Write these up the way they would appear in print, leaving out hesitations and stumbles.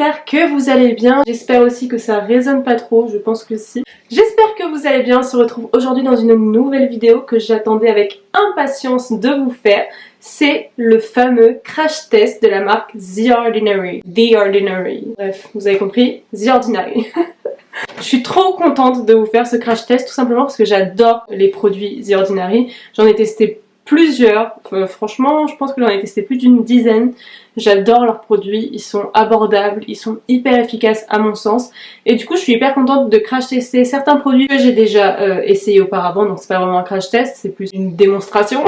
j'espère que vous allez bien. J'espère aussi que ça résonne pas trop, je pense que si. J'espère que vous allez bien, on se retrouve aujourd'hui dans une nouvelle vidéo que j'attendais avec impatience de vous faire. C'est le fameux crash test de la marque The Ordinary. The Ordinary. Bref, vous avez compris, The Ordinary. Je suis trop contente de vous faire ce crash test tout simplement parce que j'adore les produits The Ordinary. J'en ai testé plusieurs, franchement je pense que j'en ai testé plus d'une dizaine. J'adore leurs produits, ils sont abordables, ils sont hyper efficaces à mon sens. Et du coup je suis hyper contente de crash tester certains produits que j'ai déjà essayé auparavant. Donc c'est pas vraiment un crash test, c'est plus une démonstration.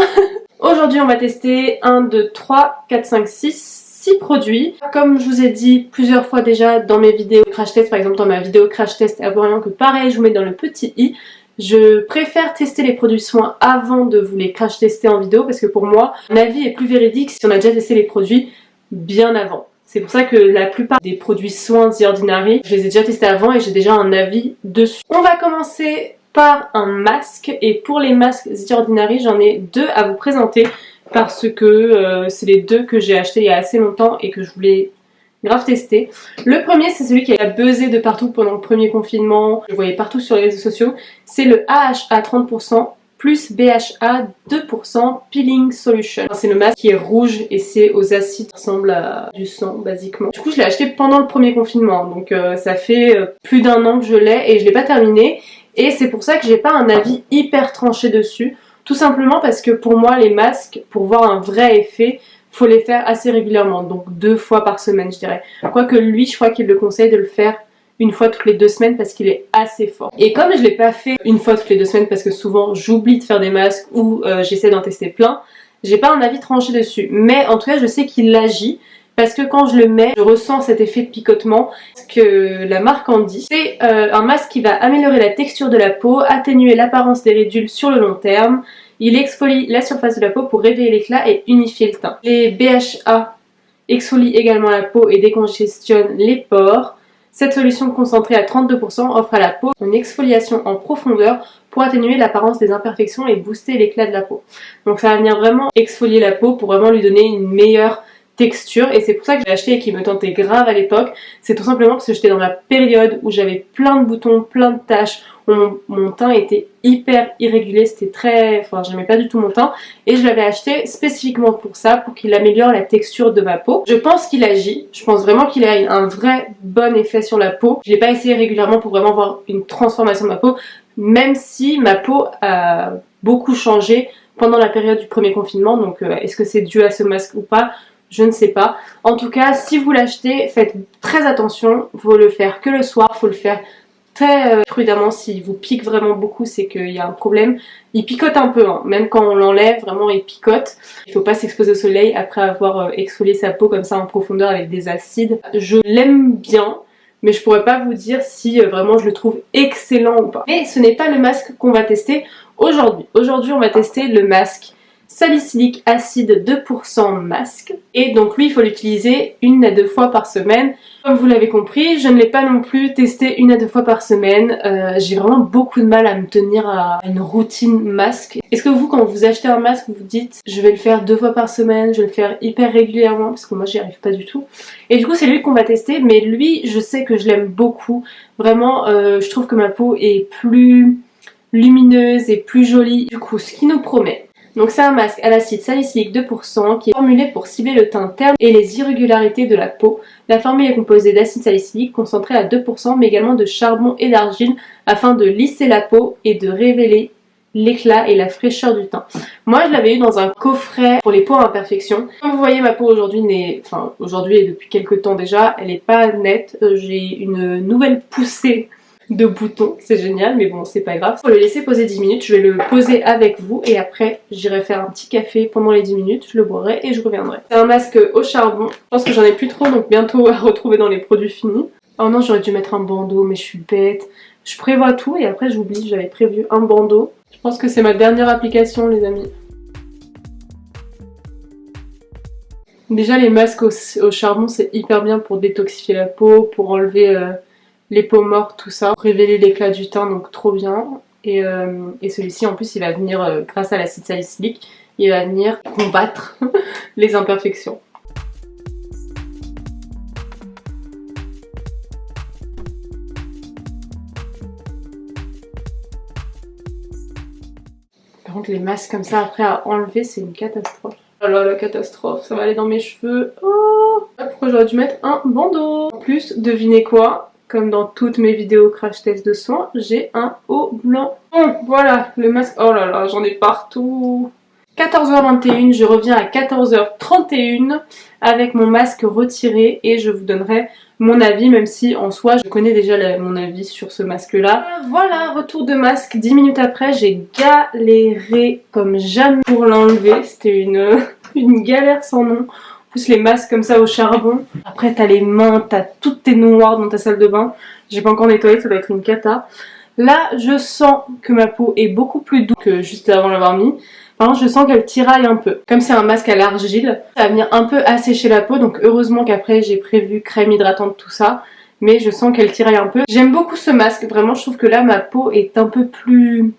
Aujourd'hui on va tester 1, 2, 3, 4, 5, 6 produits. Comme je vous ai dit plusieurs fois déjà dans mes vidéos crash test, par exemple dans ma vidéo crash test Aquarium que pareil je vous mets dans le petit i, je préfère tester les produits soins avant de vous les crash tester en vidéo parce que pour moi, mon avis est plus véridique si on a déjà testé les produits bien avant. C'est pour ça que la plupart des produits soins The Ordinary, je les ai déjà testés avant et j'ai déjà un avis dessus. On va commencer par un masque et pour les masques The Ordinary, j'en ai deux à vous présenter parce que c'est les deux que j'ai achetés il y a assez longtemps et que je voulais grave testé. Le premier c'est celui qui a buzzé de partout pendant le premier confinement, je le voyais partout sur les réseaux sociaux, c'est le AHA 30% plus BHA 2% Peeling Solution. C'est le masque qui est rouge et c'est aux acides, ça ressemble à du sang basiquement. Du coup je l'ai acheté pendant le premier confinement, donc ça fait plus d'1 an que je l'ai et je l'ai pas terminé. Et c'est pour ça que j'ai pas un avis hyper tranché dessus, tout simplement parce que pour moi les masques, pour voir un vrai effet, faut les faire assez régulièrement, donc 2 fois par semaine je dirais. Quoique lui, je crois qu'il le conseille de le faire une fois toutes les 2 semaines parce qu'il est assez fort. Et comme je l'ai pas fait une fois toutes les 2 semaines parce que souvent j'oublie de faire des masques ou j'essaie d'en tester plein, j'ai pas un avis tranché dessus. Mais en tout cas je sais qu'il agit parce que quand je le mets, je ressens cet effet de picotement. Ce que la marque en dit, c'est un masque qui va améliorer la texture de la peau, atténuer l'apparence des ridules sur le long terme. Il exfolie la surface de la peau pour réveiller l'éclat et unifier le teint. Les BHA exfolient également la peau et décongestionnent les pores. Cette solution concentrée à 32% offre à la peau une exfoliation en profondeur pour atténuer l'apparence des imperfections et booster l'éclat de la peau. Donc ça va venir vraiment exfolier la peau pour vraiment lui donner une meilleure texture et c'est pour ça que j'ai acheté et qui me tentait grave à l'époque. C'est tout simplement parce que j'étais dans la période où j'avais plein de boutons, plein de taches, où mon teint était hyper irrégulier, c'était très... enfin j'aimais pas du tout mon teint et je l'avais acheté spécifiquement pour ça, pour qu'il améliore la texture de ma peau. Je pense qu'il agit, je pense vraiment qu'il a un vrai bon effet sur la peau. Je l'ai pas essayé régulièrement pour vraiment voir une transformation de ma peau, même si ma peau a beaucoup changé pendant la période du premier confinement, donc est-ce que c'est dû à ce masque ou pas? Je ne sais pas. En tout cas, si vous l'achetez, faites très attention. Faut le faire que le soir, faut le faire très prudemment. S'il vous pique vraiment beaucoup, c'est qu'il y a un problème. Il picote un peu, hein. Même quand on l'enlève, vraiment il picote. Il faut pas s'exposer au soleil après avoir exfolié sa peau comme ça en profondeur avec des acides. Je l'aime bien, mais je pourrais pas vous dire si vraiment je le trouve excellent ou pas. Mais ce n'est pas le masque qu'on va tester aujourd'hui. Aujourd'hui, on va tester le masque Salicylique acide 2% masque. Et donc lui il faut l'utiliser 1 à 2 fois par semaine. Comme vous l'avez compris, je ne l'ai pas non plus testé 1 à 2 fois par semaine. J'ai vraiment beaucoup de mal à me tenir à une routine masque. Est-ce que vous, quand vous achetez un masque, vous vous dites je vais le faire 2 fois par semaine, je vais le faire hyper régulièrement, parce que moi j'y arrive pas du tout. Et du coup c'est lui qu'on va tester, mais lui je sais que je l'aime beaucoup. Vraiment je trouve que ma peau est plus lumineuse et plus jolie. Du coup ce qui nous promet. Donc c'est un masque à l'acide salicylique 2% qui est formulé pour cibler le teint terne et les irrégularités de la peau. La formule est composée d'acide salicylique concentré à 2% mais également de charbon et d'argile afin de lisser la peau et de révéler l'éclat et la fraîcheur du teint. Moi je l'avais eu dans un coffret pour les peaux à imperfection. Comme vous voyez ma peau aujourd'hui aujourd'hui et depuis quelques temps déjà, elle est pas nette. J'ai une nouvelle poussée de boutons, c'est génial, mais bon c'est pas grave. Faut le laisser poser 10 minutes, je vais le poser avec vous et après j'irai faire un petit café pendant les 10 minutes, je le boirai et je reviendrai. C'est un masque au charbon, je pense que j'en ai plus trop donc bientôt à retrouver dans les produits finis. Oh non, j'aurais dû mettre un bandeau mais je suis bête. Je prévois tout et après j'oublie, j'avais prévu un bandeau. Je pense que c'est ma dernière application les amis. Déjà les masques au charbon c'est hyper bien pour détoxifier la peau, pour enlever les peaux mortes, tout ça, révéler l'éclat du teint, donc trop bien. Et celui-ci en plus il va venir, grâce à l'acide salicylique, il va venir combattre les imperfections. Par contre les masques comme ça après à enlever c'est une catastrophe. Oh là la catastrophe, ça va aller dans mes cheveux. Oh, pourquoi j'aurais dû mettre un bandeau. En plus, devinez quoi? Comme dans toutes mes vidéos crash test de soins, j'ai un haut blanc. Bon, voilà, le masque. Oh là là, j'en ai partout. 14h21, je reviens à 14h31 avec mon masque retiré et je vous donnerai mon avis, même si en soi je connais déjà mon avis sur ce masque là. Voilà, retour de masque 10 minutes après, j'ai galéré comme jamais pour l'enlever, c'était une galère sans nom. En plus les masques comme ça au charbon, après t'as les mains, t'as toutes tes noires dans ta salle de bain, j'ai pas encore nettoyé, ça doit être une cata. Là je sens que ma peau est beaucoup plus douce que juste avant l'avoir mis. Par contre, je sens qu'elle tiraille un peu. Comme c'est un masque à l'argile, ça va venir un peu assécher la peau. Donc heureusement qu'après j'ai prévu crème hydratante, tout ça. Mais je sens qu'elle tiraille un peu. J'aime beaucoup ce masque. Vraiment, je trouve que là, ma peau est un peu plus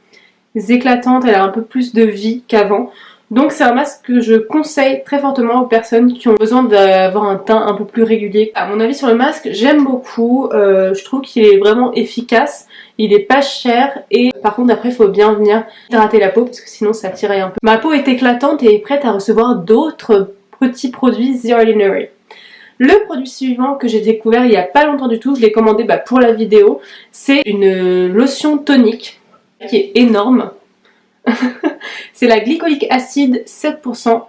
éclatante. Elle a un peu plus de vie qu'avant. Donc c'est un masque que je conseille très fortement aux personnes qui ont besoin d'avoir un teint un peu plus régulier. À mon avis sur le masque, j'aime beaucoup, je trouve qu'il est vraiment efficace, il est pas cher et par contre après il faut bien venir hydrater la peau parce que sinon ça tiraille un peu. Ma peau est éclatante et est prête à recevoir d'autres petits produits The Ordinary. Le produit suivant que j'ai découvert il y a pas longtemps du tout, je l'ai commandé pour la vidéo, c'est une lotion tonique qui est énorme. C'est la glycolic acid 7%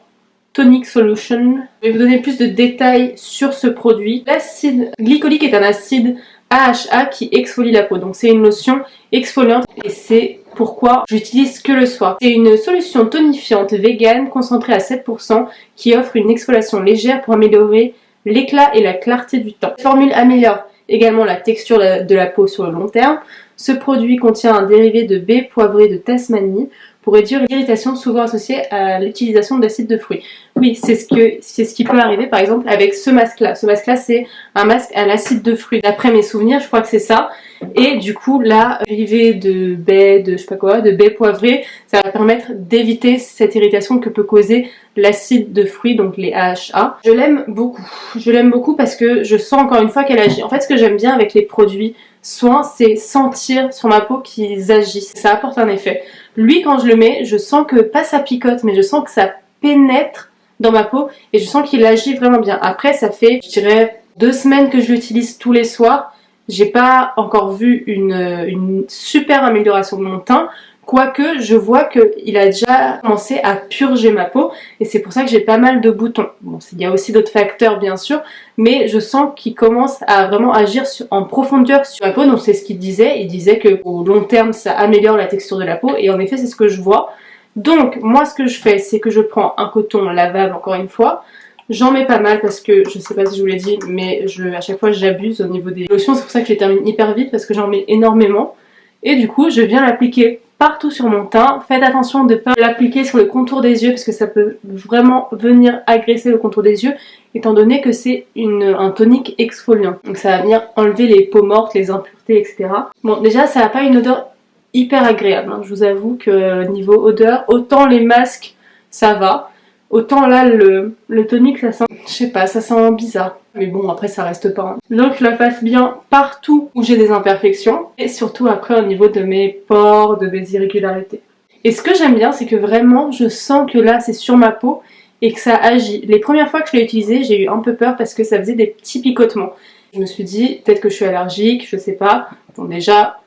tonic solution. Je vais vous donner plus de détails sur ce produit. L'acide glycolique est un acide AHA qui exfolie la peau. Donc c'est une lotion exfoliante et c'est pourquoi j'utilise que le soir. C'est une solution tonifiante vegan concentrée à 7% qui offre une exfoliation légère pour améliorer l'éclat et la clarté du teint. Cette formule améliore également la texture de la peau sur le long terme. Ce produit contient un dérivé de baie poivrée de Tasmanie pour réduire l'irritation souvent associée à l'utilisation d'acide de fruits. Oui, c'est ce qui peut arriver par exemple avec ce masque-là. Ce masque-là, c'est un masque à l'acide de fruits. D'après mes souvenirs, je crois que c'est ça. Et du coup, là, dérivé de baie, de je sais pas quoi, de baie poivrée, ça va permettre d'éviter cette irritation que peut causer l'acide de fruits, donc les AHA. Je l'aime beaucoup. Je l'aime beaucoup parce que je sens encore une fois qu'elle agit. En fait, ce que j'aime bien avec les produits soins, c'est sentir sur ma peau qu'ils agissent. Ça apporte un effet. Lui, quand je le mets, je sens que, pas ça picote, mais je sens que ça pénètre dans ma peau et je sens qu'il agit vraiment bien. Après, ça fait, je dirais, 2 semaines que je l'utilise tous les soirs. J'ai pas encore vu une super amélioration de mon teint. Quoique, je vois qu'il a déjà commencé à purger ma peau et c'est pour ça que j'ai pas mal de boutons. Bon, il y a aussi d'autres facteurs bien sûr, mais je sens qu'il commence à vraiment agir en profondeur sur ma peau. Donc c'est ce qu'il disait. Il disait qu'au long terme, ça améliore la texture de la peau et en effet, c'est ce que je vois. Donc, moi, ce que je fais, c'est que je prends un coton lavable encore une fois. J'en mets pas mal parce que, je sais pas si je vous l'ai dit, mais à chaque fois j'abuse au niveau des lotions. C'est pour ça que je les termine hyper vite parce que j'en mets énormément. Et du coup, je viens l'appliquer partout sur mon teint. Faites attention de ne pas l'appliquer sur le contour des yeux parce que ça peut vraiment venir agresser le contour des yeux étant donné que c'est un tonique exfoliant. Donc ça va venir enlever les peaux mortes, les impuretés, etc. Bon, déjà ça n'a pas une odeur hyper agréable. Hein. Je vous avoue que niveau odeur, autant les masques ça va, autant là le tonique ça sent, je sais pas, ça sent bizarre. Mais bon après ça reste pas. Hein. Donc je la passe bien partout où j'ai des imperfections et surtout après au niveau de mes pores, de mes irrégularités. Et ce que j'aime bien c'est que vraiment je sens que là c'est sur ma peau et que ça agit. Les premières fois que je l'ai utilisé j'ai eu un peu peur parce que ça faisait des petits picotements. Je me suis dit peut-être que je suis allergique, je sais pas. Bon déjà,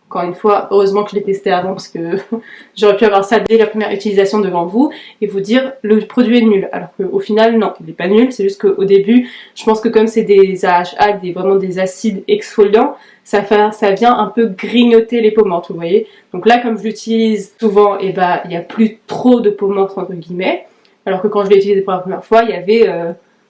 encore une fois, heureusement que je l'ai testé avant parce que j'aurais pu avoir ça dès la première utilisation devant vous et vous dire le produit est nul. Alors qu'au final, non, il n'est pas nul, c'est juste qu'au début, je pense que comme c'est des AHA, vraiment des acides exfoliants, ça vient un peu grignoter les peaux mortes, vous voyez. Donc là, comme je l'utilise souvent, et il n'y a plus trop de peaux mortes entre guillemets. Alors que quand je l'ai utilisé pour la première fois, il y avait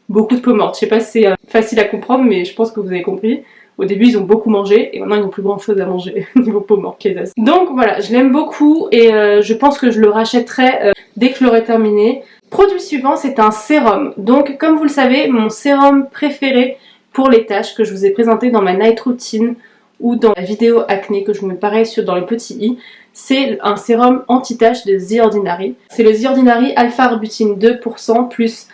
beaucoup de peaux mortes. Je sais pas si c'est facile à comprendre, mais je pense que vous avez compris. Au début ils ont beaucoup mangé et maintenant ils n'ont plus grand chose à manger niveau peau morte les acides. Donc voilà, je l'aime beaucoup et je pense que je le rachèterai dès que je l'aurai terminé. Produit suivant, c'est un sérum. Donc comme vous le savez, mon sérum préféré pour les taches que je vous ai présenté dans ma night routine ou dans la vidéo acné que je vous mets pareil dans le petit i, c'est un sérum anti-taches de The Ordinary. C'est le The Ordinary Alpha Arbutin 2% plus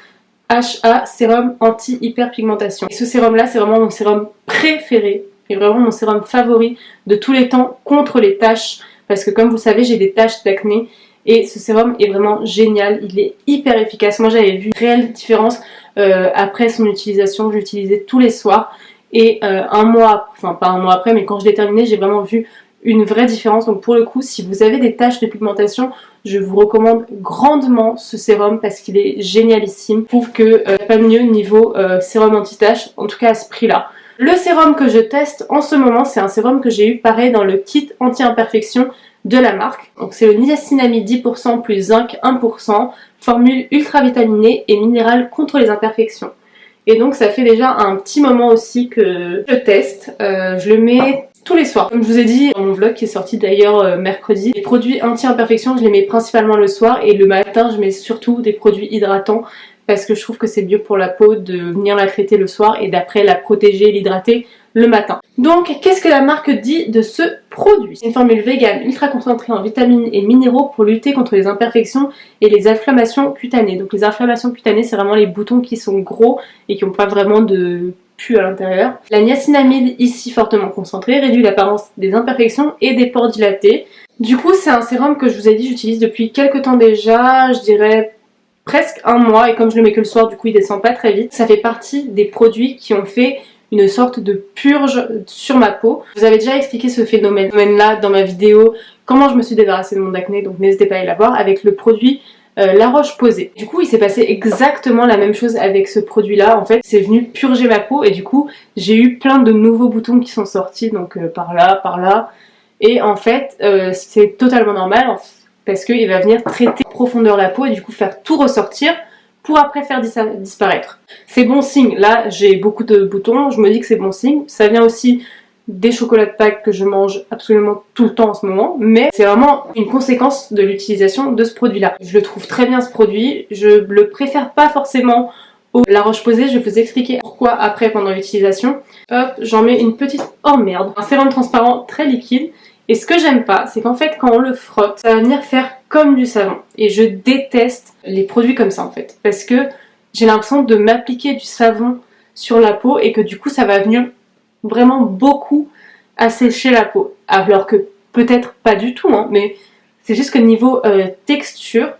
HA sérum anti-hyperpigmentation. Et ce sérum là c'est vraiment mon sérum préféré et vraiment mon sérum favori de tous les temps contre les taches parce que comme vous savez j'ai des taches d'acné et ce sérum est vraiment génial, il est hyper efficace. Moi j'avais vu une réelle différence après son utilisation, je l'utilisais tous les soirs et un mois, enfin pas un mois après, mais quand je l'ai terminé, j'ai vraiment vu une vraie différence. Donc pour le coup, si vous avez des taches de pigmentation, je vous recommande grandement ce sérum parce qu'il est génialissime. Je trouve qu'il n'y a pas mieux niveau sérum anti-tache, en tout cas à ce prix-là. Le sérum que je teste en ce moment, c'est un sérum que j'ai eu pareil dans le kit anti-imperfection de la marque. Donc c'est le niacinamide 10% plus zinc 1%, formule ultra vitaminée et minérale contre les imperfections. Et donc ça fait déjà un petit moment aussi que je teste. Je le mets tous les soirs. Comme je vous ai dit dans mon vlog qui est sorti d'ailleurs mercredi, les produits anti-imperfection je les mets principalement le soir et le matin je mets surtout des produits hydratants parce que je trouve que c'est mieux pour la peau de venir la traiter le soir et d'après la protéger et l'hydrater le matin. Donc qu'est-ce que la marque dit de ce produit? C'est une formule vegan ultra concentrée en vitamines et minéraux pour lutter contre les imperfections et les inflammations cutanées. Donc les inflammations cutanées c'est vraiment les boutons qui sont gros et qui n'ont pas vraiment de pu à l'intérieur. La niacinamide ici fortement concentrée réduit l'apparence des imperfections et des pores dilatés. Du coup c'est un sérum que je vous ai dit j'utilise depuis quelques temps déjà, je dirais presque un mois et comme je le mets que le soir du coup il descend pas très vite. Ça fait partie des produits qui ont fait une sorte de purge sur ma peau. Je vous avais déjà expliqué ce phénomène-là dans ma vidéo comment je me suis débarrassée de mon acné, donc n'hésitez pas à aller la voir avec le produit La Roche-Posay. Du coup il s'est passé exactement la même chose avec ce produit là, en fait c'est venu purger ma peau et du coup j'ai eu plein de nouveaux boutons qui sont sortis donc par là et en fait c'est totalement normal parce qu'il va venir traiter en profondeur la peau et du coup faire tout ressortir pour après faire disparaître. C'est bon signe, là j'ai beaucoup de boutons, je me dis que c'est bon signe, ça vient aussi des chocolats de Pâques que je mange absolument tout le temps en ce moment, mais c'est vraiment une conséquence de l'utilisation de ce produit-là. Je le trouve très bien ce produit, je le préfère pas forcément au La Roche-Posay, je vais vous expliquer pourquoi après pendant l'utilisation. Hop, j'en mets une petite... Oh merde, un sérum transparent très liquide. Et ce que j'aime pas, c'est qu'en fait quand on le frotte, ça va venir faire comme du savon. Et je déteste les produits comme ça en fait. Parce que j'ai l'impression de m'appliquer du savon sur la peau et que du coup ça va venir vraiment beaucoup assécher la peau. Alors que peut-être pas du tout, hein, mais c'est juste que niveau texture,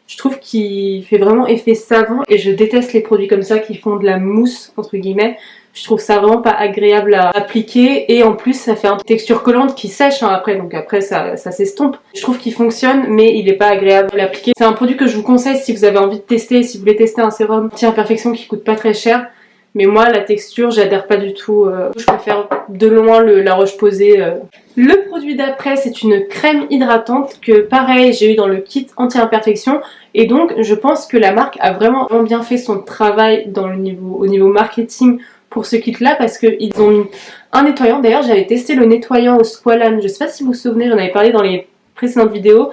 je trouve qu'il fait vraiment effet savon et je déteste les produits comme ça qui font de la mousse entre guillemets. Je trouve ça vraiment pas agréable à appliquer et en plus ça fait une texture collante qui sèche hein, après, donc après ça s'estompe. Je trouve qu'il fonctionne mais il est pas agréable à l'appliquer. C'est un produit que je vous conseille si vous avez envie de tester, si vous voulez tester un sérum anti-imperfection qui coûte pas très cher. Mais moi la texture j'adhère pas du tout, je préfère de loin La Roche-Posay. Le produit d'après c'est une crème hydratante que pareil j'ai eu dans le kit anti-imperfection et donc je pense que la marque a vraiment bien fait son travail dans au niveau marketing pour ce kit là parce qu'ils ont mis un nettoyant. D'ailleurs j'avais testé le nettoyant au squalane, je sais pas si vous vous souvenez, j'en avais parlé dans les précédentes vidéos,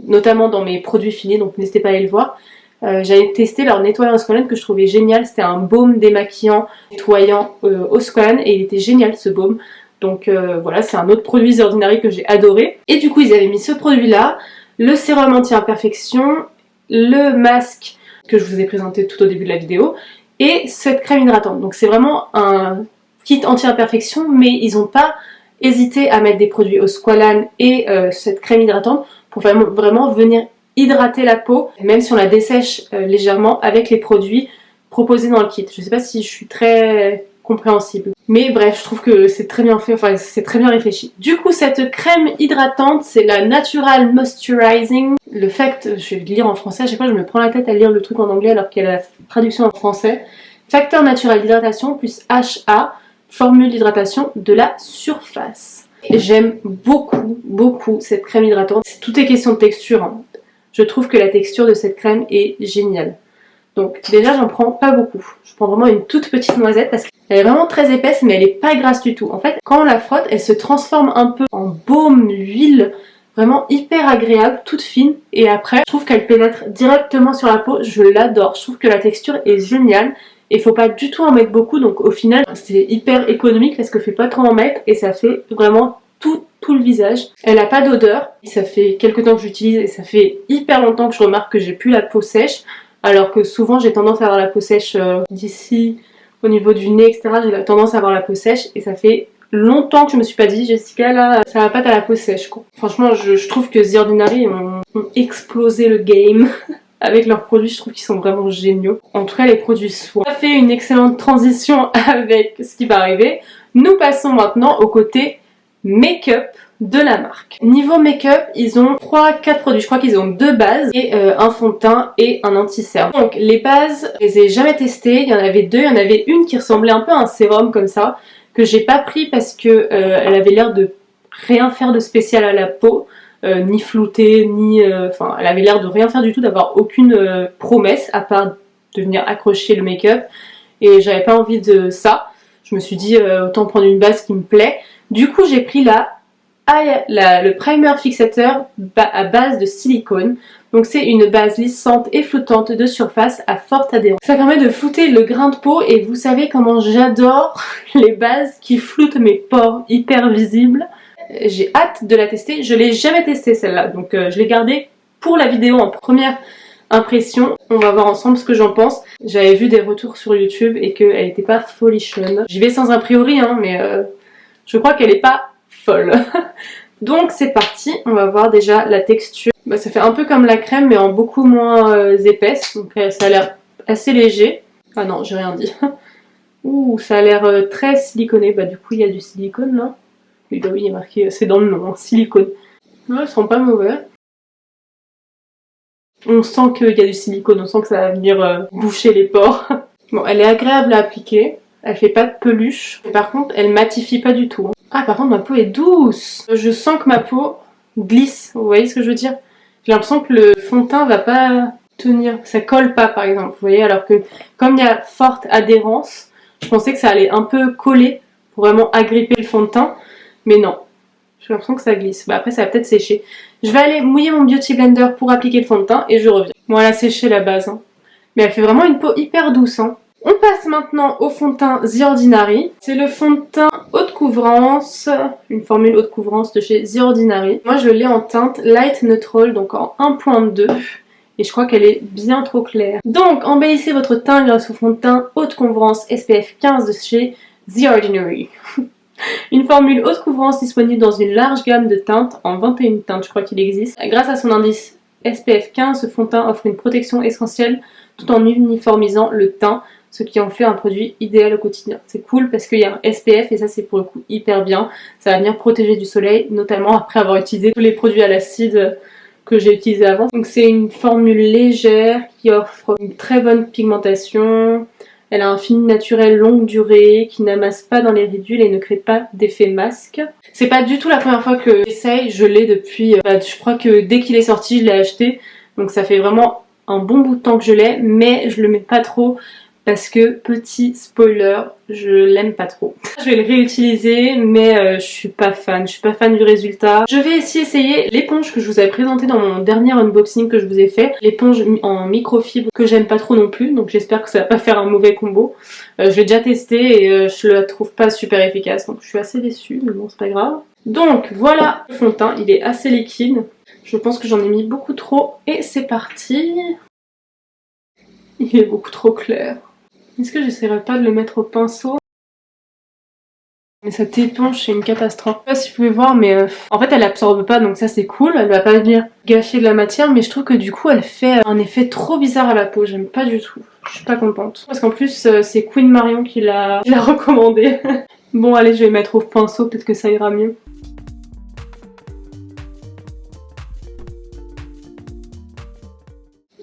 notamment dans mes produits finis donc n'hésitez pas à aller le voir. J'avais testé leur nettoyant au squalane que je trouvais génial, c'était un baume démaquillant nettoyant au squalane et il était génial ce baume. Donc voilà, c'est un autre produit The Ordinary que j'ai adoré. Et du coup ils avaient mis ce produit là, le sérum anti-imperfection, le masque que je vous ai présenté tout au début de la vidéo et cette crème hydratante. Donc c'est vraiment un kit anti-imperfection mais ils n'ont pas hésité à mettre des produits au squalane et cette crème hydratante pour vraiment venir hydrater la peau, même si on la dessèche légèrement avec les produits proposés dans le kit. Je sais pas si je suis très compréhensible. Mais bref, je trouve que c'est très bien fait, enfin c'est très bien réfléchi. Du coup, cette crème hydratante, c'est la Natural Moisturizing. Le fact, je vais le lire en français, à chaque fois je me prends la tête à lire le truc en anglais alors qu'il y a la traduction en français. Facteur naturel d'hydratation plus HA, formule d'hydratation de la surface. J'aime beaucoup cette crème hydratante. Tout est question de texture, hein. Je trouve que la texture de cette crème est géniale. Donc déjà j'en prends pas beaucoup. Je prends vraiment une toute petite noisette parce qu'elle est vraiment très épaisse mais elle est pas grasse du tout. En fait quand on la frotte elle se transforme un peu en baume, huile, vraiment hyper agréable, toute fine. Et après je trouve qu'elle pénètre directement sur la peau, je l'adore. Je trouve que la texture est géniale. Et faut pas du tout en mettre beaucoup donc au final c'est hyper économique parce que faut pas trop en mettre et ça fait vraiment tout le visage. Elle a pas d'odeur, ça fait quelques temps que j'utilise et ça fait hyper longtemps que je remarque que j'ai plus la peau sèche alors que souvent j'ai tendance à avoir la peau sèche d'ici au niveau du nez etc. J'ai tendance à avoir la peau sèche et ça fait longtemps que je me suis pas dit Jessica là ça va pas t'as la peau sèche quoi. Franchement je trouve que The Ordinary ont explosé le game avec leurs produits, je trouve qu'ils sont vraiment géniaux. En tout cas les produits soins. Ça fait une excellente transition avec ce qui va arriver. Nous passons maintenant au côté make-up de la marque. Niveau make-up, ils ont 3-4 produits. Je crois qu'ils ont 2 bases et un fond de teint et un anti-cerne. Donc les bases, je les ai jamais testées. Il y en avait 2. Il y en avait une qui ressemblait un peu à un sérum comme ça, que j'ai pas pris parce que elle avait l'air de rien faire de spécial à la peau. Ni flouter, ni... Enfin, elle avait l'air de rien faire du tout, d'avoir aucune promesse à part de venir accrocher le make-up. Et j'avais pas envie de ça. Je me suis dit autant prendre une base qui me plaît. Du coup j'ai pris le primer fixateur à base de silicone. Donc c'est une base lissante et flottante de surface à forte adhérence. Ça permet de flouter le grain de peau et vous savez comment j'adore les bases qui floutent mes pores hyper visibles. J'ai hâte de la tester. Je l'ai jamais testée celle-là, donc je l'ai gardée pour la vidéo en première impression. On va voir ensemble ce que j'en pense. J'avais vu des retours sur YouTube et qu'elle n'était pas folichonne. J'y vais sans a priori, hein, mais je crois qu'elle n'est pas folle. Donc c'est parti, on va voir déjà la texture. Bah, ça fait un peu comme la crème mais en beaucoup moins épaisse. Donc ça a l'air assez léger. Ah non, j'ai rien dit. Ouh, ça a l'air très siliconé. Bah du coup il y a du silicone là. Oui, bah oui, il est marqué, c'est dans le nom, hein, silicone. Ouais, elles sont pas mauvais. On sent qu'il y a du silicone, on sent que ça va venir boucher les pores. Bon, elle est agréable à appliquer. Elle fait pas de peluche. Mais par contre, elle matifie pas du tout. Ah, par contre, ma peau est douce. Je sens que ma peau glisse. Vous voyez ce que je veux dire? J'ai l'impression que le fond de teint va pas tenir. Ça colle pas, par exemple. Vous voyez? Alors que, comme il y a forte adhérence, je pensais que ça allait un peu coller pour vraiment agripper le fond de teint. Mais non. J'ai l'impression que ça glisse. Bah, après, ça va peut-être sécher. Je vais aller mouiller mon Beauty Blender pour appliquer le fond de teint et je reviens. Bon, elle a séché la base. Hein. Mais elle fait vraiment une peau hyper douce. Hein. On passe maintenant au fond de teint The Ordinary. C'est le fond de teint haute couvrance, une formule haute couvrance de chez The Ordinary. Moi je l'ai en teinte Light Neutral, donc en 1.2. Et je crois qu'elle est bien trop claire. Donc embellissez votre teint grâce au fond de teint haute couvrance SPF 15 de chez The Ordinary. Une formule haute couvrance disponible dans une large gamme de teintes, en 21 teintes je crois qu'il existe. Grâce à son indice SPF 15, ce fond de teint offre une protection essentielle tout en uniformisant le teint, ce qui en fait un produit idéal au quotidien. C'est cool parce qu'il y a un SPF et ça c'est pour le coup hyper bien. Ça va venir protéger du soleil, notamment après avoir utilisé tous les produits à l'acide que j'ai utilisés avant. Donc c'est une formule légère qui offre une très bonne pigmentation. Elle a un fini naturel longue durée qui n'amasse pas dans les ridules et ne crée pas d'effet masque. C'est pas du tout la première fois que j'essaye, je l'ai depuis, je crois que dès qu'il est sorti je l'ai acheté. Donc ça fait vraiment un bon bout de temps que je l'ai, mais je le mets pas trop. Parce que, petit spoiler, je l'aime pas trop. Je vais le réutiliser, mais je suis pas fan. Je suis pas fan du résultat. Je vais aussi essayer l'éponge que je vous avais présentée dans mon dernier unboxing que je vous ai fait. L'éponge en microfibre que j'aime pas trop non plus. Donc j'espère que ça va pas faire un mauvais combo. Je l'ai déjà testé et je la trouve pas super efficace. Donc je suis assez déçue, mais bon c'est pas grave. Donc voilà le fond de teint. Il est assez liquide. Je pense que j'en ai mis beaucoup trop. Et c'est parti. Il est beaucoup trop clair. Est-ce que j'essaierai pas de le mettre au pinceau? Mais cette éponge c'est une catastrophe. Je sais pas si vous pouvez voir mais en fait elle absorbe pas donc ça c'est cool. Elle va pas venir gâcher de la matière mais je trouve que du coup elle fait un effet trop bizarre à la peau. J'aime pas du tout. Je suis pas contente. Parce qu'en plus c'est Queen Marion qui l'a recommandé. Bon allez je vais mettre au pinceau, peut-être que ça ira mieux.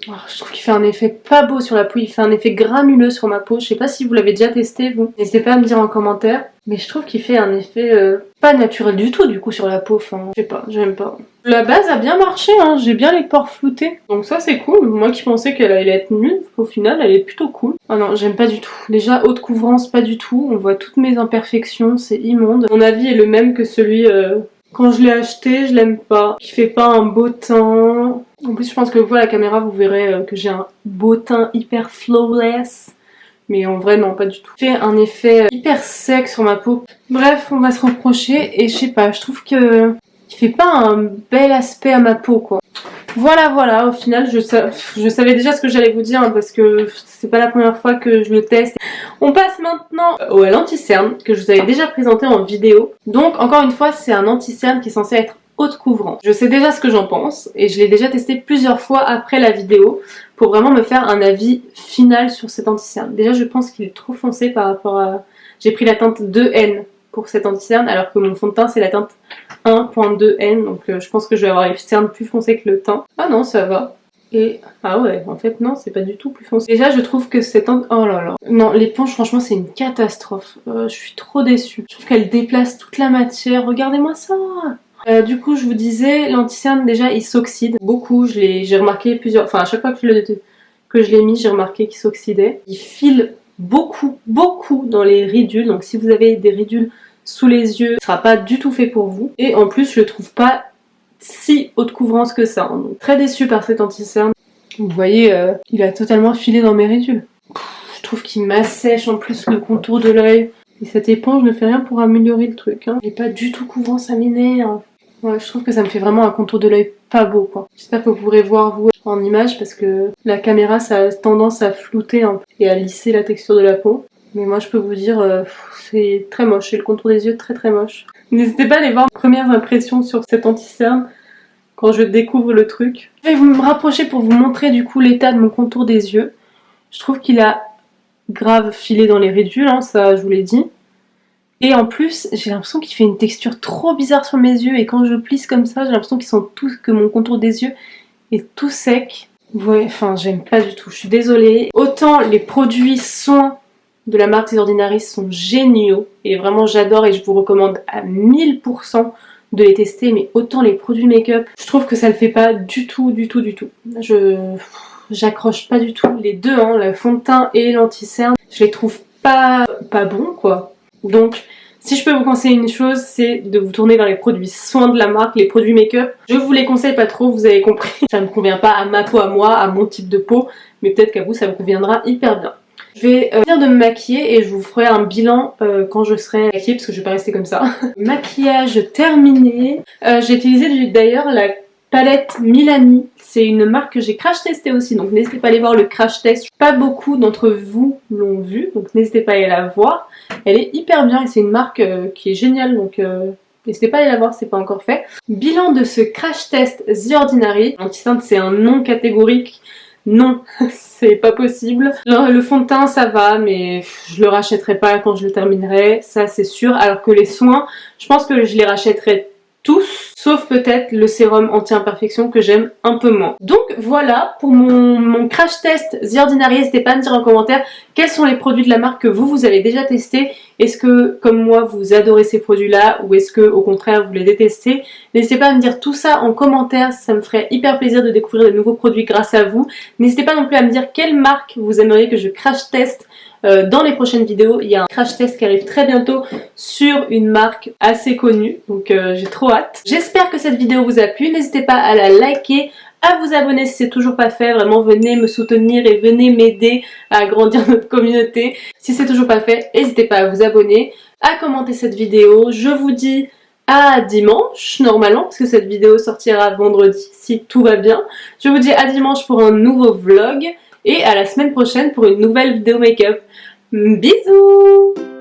Oh, je trouve qu'il fait un effet pas beau sur la peau, il fait un effet granuleux sur ma peau. Je sais pas si vous l'avez déjà testé vous, n'hésitez pas à me dire en commentaire. Mais je trouve qu'il fait un effet pas naturel du tout du coup sur la peau, enfin je sais pas, j'aime pas. La base a bien marché, hein. J'ai bien les pores floutés. Donc ça c'est cool, moi qui pensais qu'elle allait être nulle, au final elle est plutôt cool. Ah non, j'aime pas du tout. Déjà haute couvrance pas du tout, on voit toutes mes imperfections, c'est immonde. Mon avis est le même que celui... Quand je l'ai acheté, je l'aime pas. Il fait pas un beau teint. En plus, je pense que vous, à la caméra, vous verrez que j'ai un beau teint hyper flawless. Mais en vrai, non, pas du tout. Il fait un effet hyper sec sur ma peau. Bref, on va se reprocher. Et je sais pas, je trouve que il fait pas un bel aspect à ma peau, quoi. Voilà, au final, je savais déjà ce que j'allais vous dire, hein, parce que c'est pas la première fois que je le teste. On passe maintenant à l'anti-cerne que je vous avais déjà présenté en vidéo. Donc encore une fois, c'est un anti-cerne qui est censé être haute couvrance. Je sais déjà ce que j'en pense et je l'ai déjà testé plusieurs fois après la vidéo pour vraiment me faire un avis final sur cet anti-cerne. Déjà, je pense qu'il est trop foncé par rapport à... J'ai pris la teinte 2N pour cet anti-cerne alors que mon fond de teint c'est la teinte 1.2N, donc je pense que je vais avoir les cernes plus foncées que le teint. Ah non, ça va. Et ah ouais, en fait non, c'est pas du tout plus foncé. Déjà je trouve que cette... Oh là là. Non, l'éponge franchement c'est une catastrophe. Je suis trop déçue. Je trouve qu'elle déplace toute la matière. Regardez-moi ça. Du coup je vous disais, l'anti-cerne déjà il s'oxyde beaucoup. J'ai remarqué plusieurs... Enfin à chaque fois que je l'ai mis, j'ai remarqué qu'il s'oxydait. Il file beaucoup dans les ridules. Donc si vous avez des ridules sous les yeux, ce sera pas du tout fait pour vous. Et en plus je le trouve pas si haute couvrance que ça. Donc très déçue par cet anti-cerne. Vous voyez, il a totalement filé dans mes ridules. Je trouve qu'il m'assèche en plus le contour de l'œil. Et cette éponge ne fait rien pour améliorer le truc. Hein. Il n'est pas du tout couvrant, ça m'énerve. Ouais, je trouve que ça me fait vraiment un contour de l'œil pas beau quoi. J'espère que vous pourrez voir vous en image parce que la caméra ça a tendance à flouter un peu et à lisser la texture de la peau. Mais moi je peux vous dire, c'est très moche, et le contour des yeux très moche. N'hésitez pas à aller voir mes premières impressions sur cet anti-cerne quand je découvre le truc. Je vais me rapprocher pour vous montrer du coup l'état de mon contour des yeux. Je trouve qu'il a grave filé dans les ridules, hein, ça je vous l'ai dit. Et en plus, j'ai l'impression qu'il fait une texture trop bizarre sur mes yeux et quand je plisse comme ça, j'ai l'impression que mon contour des yeux est tout sec. Ouais, enfin j'aime pas du tout, je suis désolée. Autant les produits soins de la marque The Ordinary sont géniaux et vraiment j'adore et je vous recommande à 1000% de les tester, mais autant les produits make-up, je trouve que ça le fait pas du tout. J'accroche pas du tout. Les deux, hein, le fond de teint et l'anti-cerne, je les trouve pas bons quoi. Donc si je peux vous conseiller une chose, c'est de vous tourner vers les produits soins de la marque, les produits make-up. Je vous les conseille pas trop, vous avez compris. Ça ne me convient pas à ma peau à moi, à mon type de peau, mais peut-être qu'à vous ça vous conviendra hyper bien. Je vais finir de me maquiller et je vous ferai un bilan quand je serai maquillée parce que je vais pas rester comme ça. Maquillage terminé. J'ai utilisé d'ailleurs la palette Milani. C'est une marque que j'ai crash testé aussi, donc n'hésitez pas à aller voir le crash test. Pas beaucoup d'entre vous l'ont vu, donc n'hésitez pas à aller la voir. Elle est hyper bien et c'est une marque qui est géniale, donc n'hésitez pas à aller la voir si c'est pas encore fait. Bilan de ce crash test The Ordinary. L'anti-teinte c'est un non catégorique. Non, c'est pas possible. Le fond de teint ça va, mais je le rachèterai pas quand je le terminerai, ça c'est sûr. Alors que les soins, je pense que je les rachèterai tous, sauf peut-être le sérum anti-imperfection que j'aime un peu moins. Donc voilà pour mon crash test The Ordinary. N'hésitez pas à me dire en commentaire quels sont les produits de la marque que vous avez déjà testés. Est-ce que comme moi vous adorez ces produits là ou est-ce que au contraire vous les détestez? N'hésitez pas à me dire tout ça en commentaire, ça me ferait hyper plaisir de découvrir de nouveaux produits grâce à vous. N'hésitez pas non plus à me dire quelle marque vous aimeriez que je crash teste dans les prochaines vidéos. Il y a un crash test qui arrive très bientôt sur une marque assez connue, donc j'ai trop hâte. J'espère que cette vidéo vous a plu, n'hésitez pas à la liker, à vous abonner si c'est toujours pas fait, vraiment venez me soutenir et venez m'aider à agrandir notre communauté. Si c'est toujours pas fait, n'hésitez pas à vous abonner, à commenter cette vidéo. Je vous dis à dimanche normalement parce que cette vidéo sortira vendredi si tout va bien. Je vous dis à dimanche pour un nouveau vlog et à la semaine prochaine pour une nouvelle vidéo make-up. Bisous!